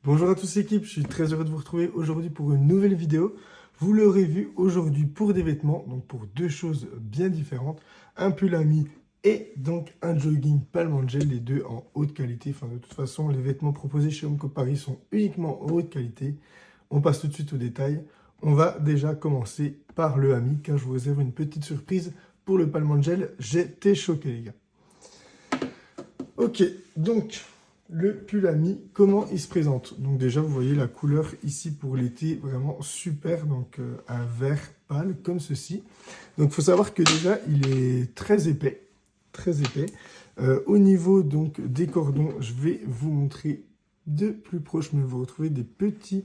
Bonjour à tous l'équipe, je suis très heureux de vous retrouver aujourd'hui pour une nouvelle vidéo. Vous l'aurez vu aujourd'hui pour des vêtements, donc pour deux choses bien différentes. Un pull ami et donc un jogging Palm Angel, les deux en haute qualité. Enfin de toute façon, les vêtements proposés chez Home Co Paris sont uniquement en haute qualité. On passe tout de suite au détail. On va déjà commencer par le ami, car je vous réserve une petite surprise pour le Palm Angel. J'étais choqué les gars. Ok, donc le pull ami, comment il se présente? Donc déjà, vous voyez la couleur ici pour l'été, vraiment super, donc un vert pâle comme ceci. Donc il faut savoir que déjà, il est très épais, très épais. Au niveau donc des cordons, je vais vous montrer de plus proche, mais vous retrouvez des petits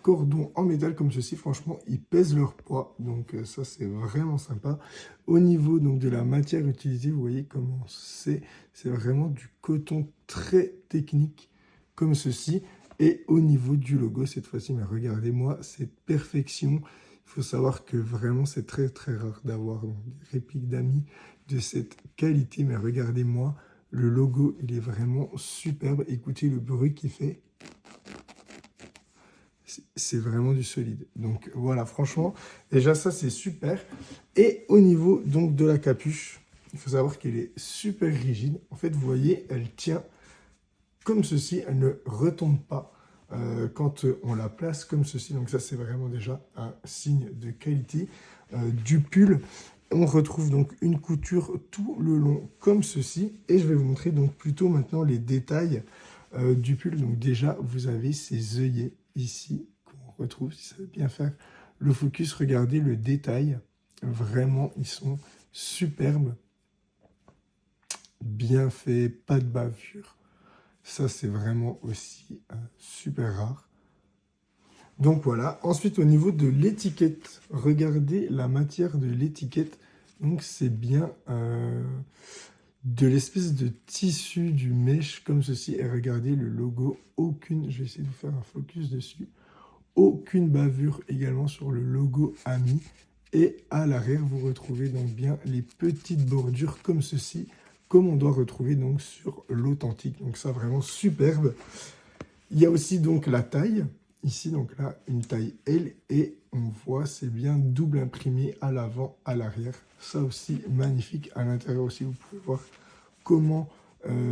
cordons en métal comme ceci. Franchement, ils pèsent leur poids, donc ça c'est vraiment sympa. Au niveau donc de la matière utilisée, vous voyez comment c'est vraiment du coton très technique comme ceci. Et au niveau du logo cette fois-ci, mais regardez-moi cette perfection. Il faut savoir que vraiment c'est très très rare d'avoir des répliques d'amis de cette qualité, mais regardez-moi le logo, il est vraiment superbe. Écoutez le bruit qu'il fait. C'est vraiment du solide. Donc voilà, franchement, déjà ça c'est super. Et au niveau donc de la capuche, il faut savoir qu'elle est super rigide. En fait, vous voyez, elle tient comme ceci, elle ne retombe pas quand on la place comme ceci. Donc ça c'est vraiment déjà un signe de qualité. Du pull, on retrouve donc une couture tout le long comme ceci. Et je vais vous montrer donc plutôt maintenant les détails du pull. Donc déjà, vous avez ces œillets ici qu'on retrouve, si ça veut bien faire le focus. Regardez le détail, vraiment, ils sont superbes, bien faits, pas de bavure. Ça, c'est vraiment aussi super rare. Donc voilà. Ensuite, au niveau de l'étiquette, regardez la matière de l'étiquette. Donc c'est bien de l'espèce de tissu, du mesh comme ceci. Et regardez le logo, aucune, je vais essayer de vous faire un focus dessus, aucune bavure également sur le logo ami. Et à l'arrière, vous retrouvez donc bien les petites bordures comme ceci, comme on doit retrouver donc sur l'authentique. Donc ça, vraiment superbe. Il y a aussi donc la taille. Ici, donc là, une taille L et on voit, c'est bien double imprimé à l'avant, à l'arrière. Ça aussi, magnifique. À l'intérieur aussi, vous pouvez voir comment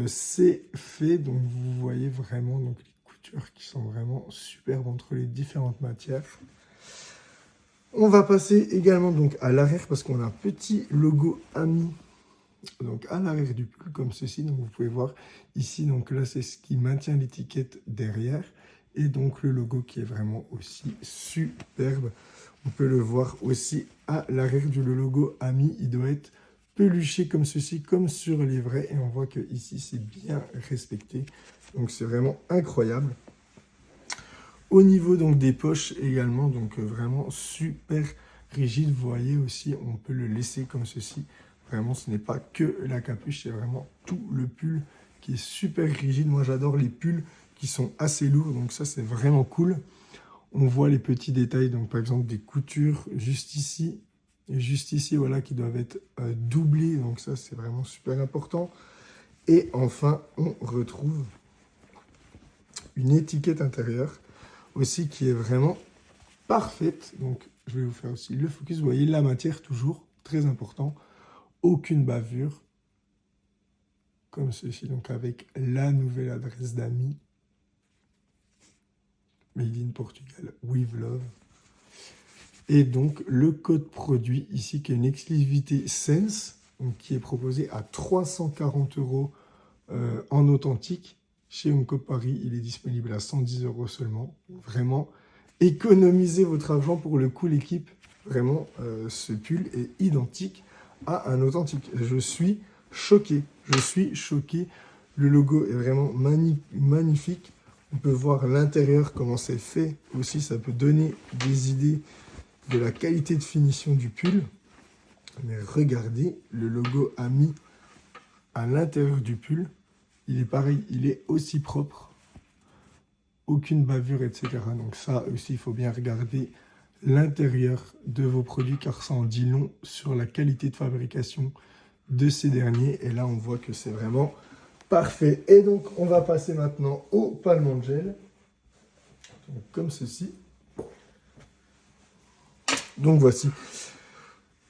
c'est fait. Donc, vous voyez vraiment donc, les coutures qui sont vraiment superbes entre les différentes matières. On va passer également donc à l'arrière parce qu'on a un petit logo ami donc à l'arrière du pull comme ceci. Donc, vous pouvez voir ici, donc là, c'est ce qui maintient l'étiquette derrière. Et donc le logo qui est vraiment aussi superbe. On peut le voir aussi à l'arrière du logo ami. Il doit être peluché comme ceci, comme sur les vrais. Et on voit que ici c'est bien respecté. Donc c'est vraiment incroyable. Au niveau donc des poches également, donc vraiment super rigide. Vous voyez aussi, on peut le laisser comme ceci. Vraiment, ce n'est pas que la capuche, c'est vraiment tout le pull qui est super rigide. Moi, j'adore les pulls qui sont assez lourds, donc ça c'est vraiment cool. On voit les petits détails, donc par exemple des coutures juste ici et juste ici, voilà, qui doivent être doublées, donc ça c'est vraiment super important. Et enfin, on retrouve une étiquette intérieure aussi qui est vraiment parfaite. Donc je vais vous faire aussi le focus. Vous voyez la matière toujours, très important, aucune bavure, comme ceci, donc avec la nouvelle adresse d'amis. Made in Portugal, with love. Et donc, le code produit ici, qui est une exclusivité Sense, donc, qui est proposé à 340 € en authentique. Chez Home Co Paris, il est disponible à 110 € seulement. Vraiment, économisez votre argent pour le coup, l'équipe. Vraiment, ce pull est identique à un authentique. Je suis choqué. Je suis choqué. Le logo est vraiment magnifique. On peut voir l'intérieur, comment c'est fait. Aussi, ça peut donner des idées de la qualité de finition du pull. Mais regardez, le logo ami à l'intérieur du pull. Il est pareil, il est aussi propre. Aucune bavure, etc. Donc ça aussi, il faut bien regarder l'intérieur de vos produits, car ça en dit long sur la qualité de fabrication de ces derniers. Et là, on voit que c'est vraiment Parfait. Et donc, on va passer maintenant au palmant de gel. Donc, comme ceci. Donc, voici.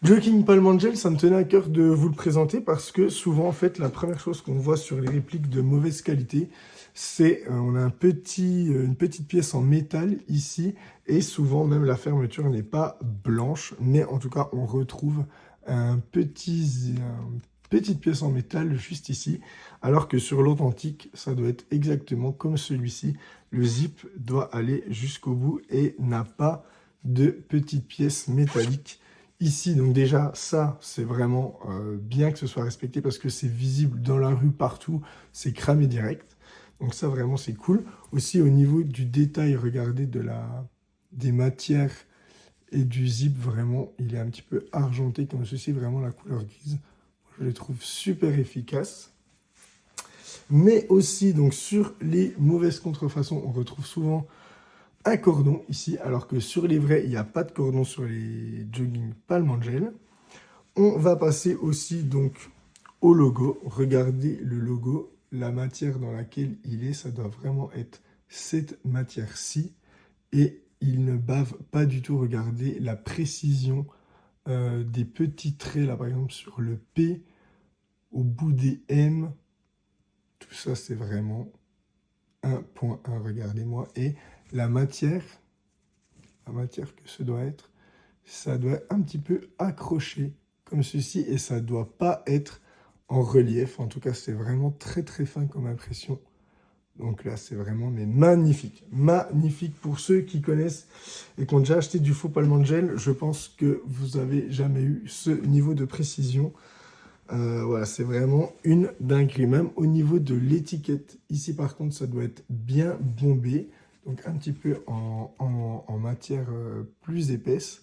Joking Palm Angel, ça me tenait à cœur de vous le présenter parce que souvent, en fait, la première chose qu'on voit sur les répliques de mauvaise qualité, c'est on a une petite pièce en métal ici et souvent même la fermeture n'est pas blanche, mais en tout cas, on retrouve une petite pièce en métal juste ici, alors que sur l'authentique, ça doit être exactement comme celui-ci. Le zip doit aller jusqu'au bout et n'a pas de petite pièce métallique. Ici, donc déjà, ça, c'est vraiment bien que ce soit respecté parce que c'est visible dans la rue partout, c'est cramé direct. Donc ça, vraiment, c'est cool. Aussi, au niveau du détail, regardez, des matières et du zip, vraiment, il est un petit peu argenté comme ceci, vraiment la couleur grise. Je les trouve super efficaces. Mais aussi, donc, sur les mauvaises contrefaçons, on retrouve souvent un cordon ici, alors que sur les vrais, il n'y a pas de cordon sur les Jogging Palm Angel. On va passer aussi donc au logo. Regardez le logo, la matière dans laquelle il est, ça doit vraiment être cette matière-ci. Et il ne bave pas du tout. Regardez la précision des petits traits, là par exemple sur le P, au bout des M. Tout ça, c'est vraiment 1.1, regardez-moi. Et la matière que ce doit être, ça doit un petit peu accrocher comme ceci et ça doit pas être en relief. En tout cas, c'est vraiment très très fin comme impression. Donc là, c'est vraiment mais magnifique. Magnifique pour ceux qui connaissent et qui ont déjà acheté du faux palmant de gel. Je pense que vous avez jamais eu ce niveau de précision. Voilà, c'est vraiment une dinguerie. Même au niveau de l'étiquette, ici par contre, ça doit être bien bombé. Donc un petit peu en matière plus épaisse,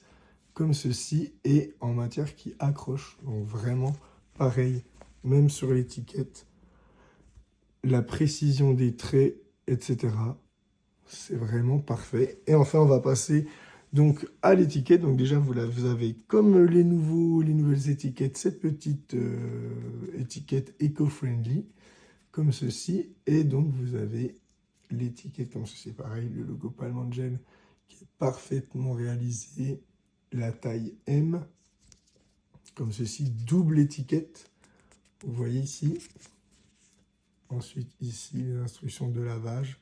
comme ceci, et en matière qui accroche. Donc vraiment pareil, même sur l'étiquette, la précision des traits, etc. C'est vraiment parfait. Et enfin, on va passer donc à l'étiquette. Donc déjà, vous avez comme les nouvelles étiquettes, cette petite étiquette éco-friendly, comme ceci. Et donc, vous avez l'étiquette comme ceci, pareil, le logo Palm Angel qui est parfaitement réalisé, la taille M, comme ceci, double étiquette, vous voyez ici. Ensuite, ici, les instructions de lavage.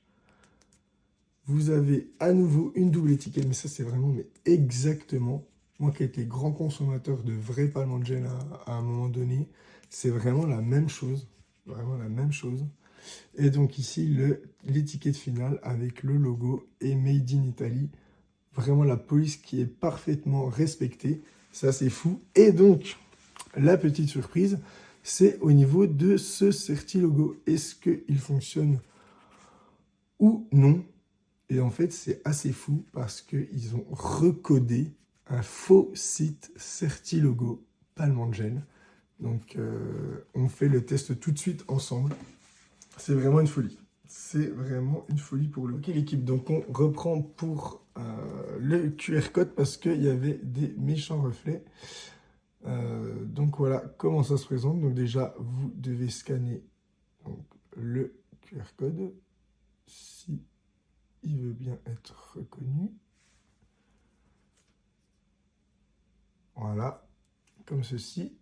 Vous avez à nouveau une double étiquette, mais ça, c'est vraiment mais exactement, moi qui ai été grand consommateur de vrai Palm Angel à un moment donné, c'est vraiment la même chose, vraiment la même chose. Et donc ici, l'étiquette finale avec le logo et Made in Italy. Vraiment la police qui est parfaitement respectée. Ça, c'est fou. Et donc, la petite surprise, c'est au niveau de ce Certi-logo. Est-ce qu'il fonctionne ou non? Et en fait, c'est assez fou parce qu'ils ont recodé un faux site Certi-logo Palm Angel. Donc, on fait le test tout de suite ensemble. C'est vraiment une folie. C'est vraiment une folie pour le l'équipe. Donc, on reprend pour le QR code parce qu'il y avait des méchants reflets. Donc, voilà comment ça se présente. Donc, déjà, vous devez scanner donc, le QR code si il veut bien être reconnu. Voilà, comme ceci.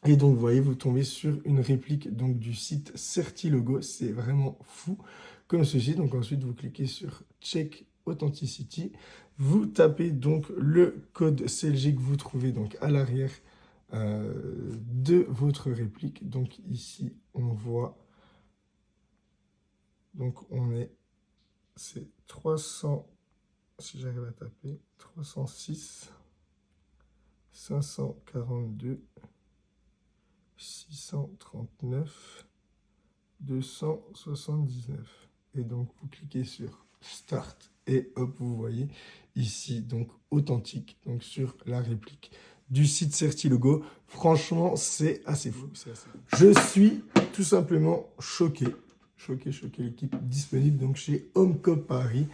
Et donc, vous voyez, vous tombez sur une réplique donc, du site Certi-logo. C'est vraiment fou, comme ceci. Donc, ensuite, vous cliquez sur Check Authenticity. Vous tapez donc le code CLG que vous trouvez donc, à l'arrière de votre réplique. Donc, ici, on voit... Donc, c'est 300... Si j'arrive à taper, 306, 542... 639, 279. Et donc, vous cliquez sur Start et hop, vous voyez ici, donc authentique, donc sur la réplique du site Certi-logo. Franchement, c'est assez fou. Je suis tout simplement choqué. Choqué, l'équipe disponible donc chez Homecop Paris.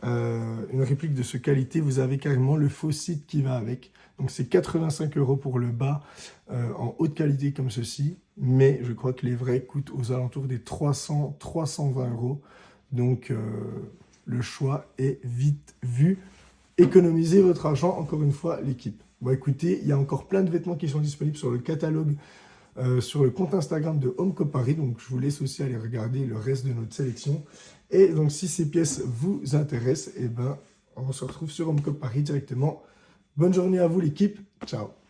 une réplique de ce qualité, vous avez carrément le faux site qui va avec. Donc c'est 85 € pour le bas en haute qualité comme ceci, mais je crois que les vrais coûtent aux alentours des 300-320 €. Donc le choix est vite vu. Économisez votre argent, encore une fois, l'équipe. Bon, écoutez, il y a encore plein de vêtements qui sont disponibles sur le catalogue, sur le compte Instagram de Homeco Paris. Donc, je vous laisse aussi aller regarder le reste de notre sélection. Et donc, si ces pièces vous intéressent, eh ben, on se retrouve sur Homeco Paris directement. Bonne journée à vous, l'équipe. Ciao.